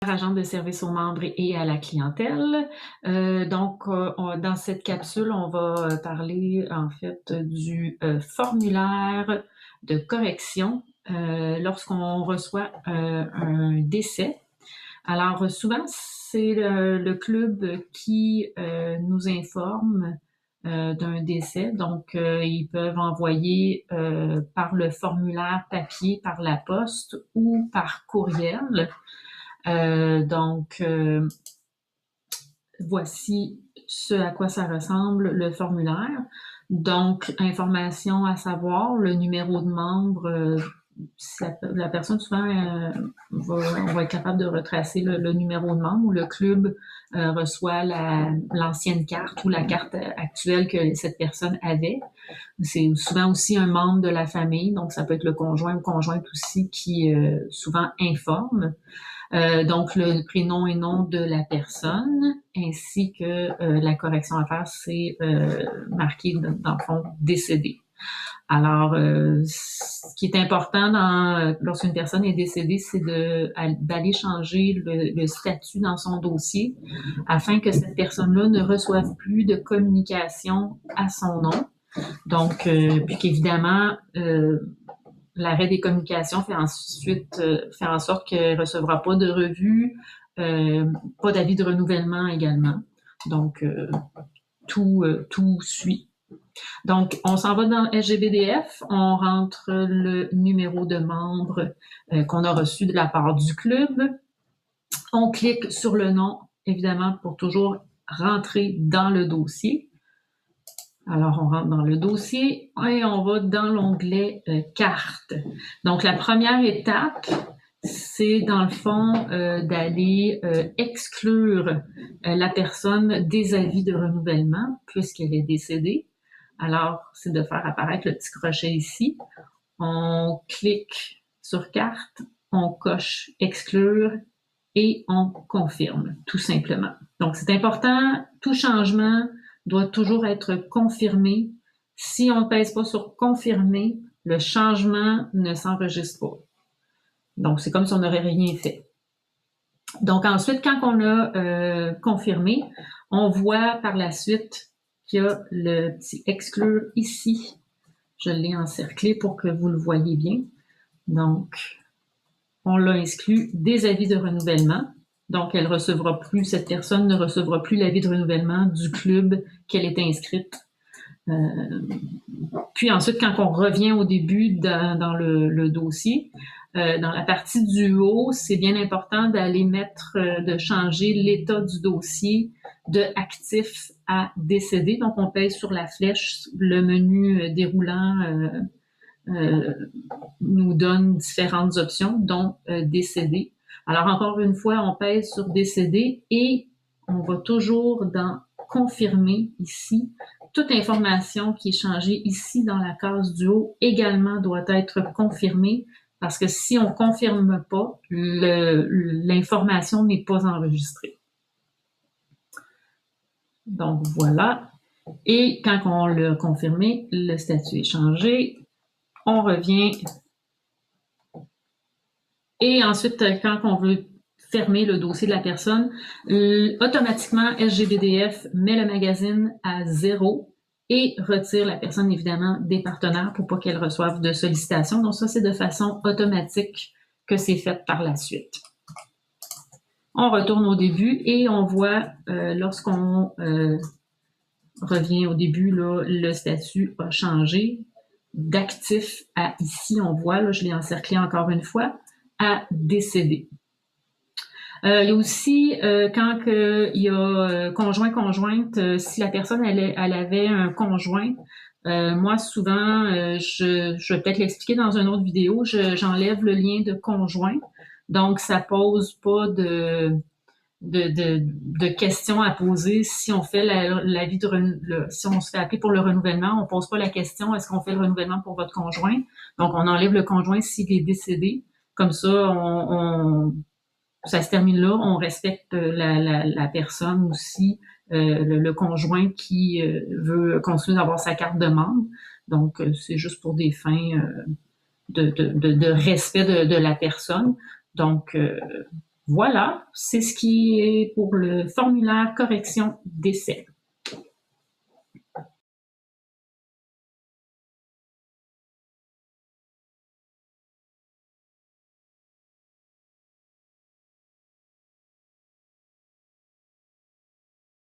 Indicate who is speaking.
Speaker 1: Agent de service aux membres et à la clientèle. Dans cette capsule, on va parler en fait du formulaire de correction lorsqu'on reçoit un décès. Alors souvent, c'est le club qui nous informe d'un décès. Donc, ils peuvent envoyer par le formulaire papier, par la poste ou par courriel. Voici ce à quoi ça ressemble, le formulaire. Donc, information à savoir, le numéro de membre, si la personne souvent on va être capable de retracer le numéro de membre, ou le club reçoit l'ancienne carte ou la carte actuelle que cette personne avait. C'est souvent aussi un membre de la famille, donc ça peut être le conjoint ou conjointe aussi qui souvent informe. Donc, le prénom et nom de la personne, ainsi que la correction à faire, c'est marqué dans le fond décédé. Alors, ce qui est important lorsqu'une personne est décédée, c'est d'aller changer le statut dans son dossier afin que cette personne-là ne reçoive plus de communication à son nom. Donc, puis qu'évidemment, l'arrêt des communications fait en sorte qu'elle ne recevra pas de revue, pas d'avis de renouvellement également. Donc, tout suit. Donc, on s'en va dans SGBDF, on rentre le numéro de membre qu'on a reçu de la part du club. On clique sur le nom, évidemment, pour toujours rentrer dans le dossier. Alors, on rentre dans le dossier et on va dans l'onglet carte. Donc, la première étape, c'est dans le fond d'aller exclure la personne des avis de renouvellement puisqu'elle est décédée. Alors, c'est de faire apparaître le petit crochet ici. On clique sur carte, on coche exclure et on confirme, tout simplement. Donc, c'est important, tout changement doit toujours être confirmé. Si on ne pèse pas sur confirmer, le changement ne s'enregistre pas. Donc, c'est comme si on n'aurait rien fait. Donc, ensuite, quand on a confirmé, on voit par la suite qu'il y a le petit exclure ici. Je l'ai encerclé pour que vous le voyez bien. Donc, on l'a exclu des avis de renouvellement. Donc, cette personne ne recevra plus l'avis de renouvellement du club qu'elle est inscrite. Puis ensuite, quand on revient au début dans le dossier, dans la partie du haut, c'est bien important de changer l'état du dossier de actif à décédé. Donc, on pèse sur la flèche, le menu déroulant nous donne différentes options, dont décédé. Alors, encore une fois, on pèse sur décédé et on va toujours dans confirmer ici. Toute information qui est changée ici dans la case du haut également doit être confirmée parce que si on ne confirme pas, l'information n'est pas enregistrée. Donc, voilà. Et quand on l'a confirmé, le statut est changé. On revient. Et ensuite, quand on veut fermer le dossier de la personne, automatiquement, SGBDF met le magazine à 0 et retire la personne, évidemment, des partenaires pour pas qu'elle reçoive de sollicitations. Donc ça, c'est de façon automatique que c'est fait par la suite. On retourne au début et on voit, lorsqu'on revient au début, là, le statut a changé d'actif à ici, on voit, là, je l'ai encerclé encore une fois, à décédé. Il y a aussi, quand il y a conjoint-conjointe, si la personne elle avait un conjoint, moi souvent, je vais peut-être l'expliquer dans une autre vidéo, j'enlève le lien de conjoint, donc ça pose pas de questions à poser si on fait si on se fait appeler pour le renouvellement, on pose pas la question est-ce qu'on fait le renouvellement pour votre conjoint, donc on enlève le conjoint s'il est décédé, comme ça ça se termine là, on respecte la personne aussi, le conjoint qui veut continuer d'avoir sa carte de membre, donc c'est juste pour des fins de respect de la personne, donc Voilà, c'est ce qui est pour le formulaire correction décès.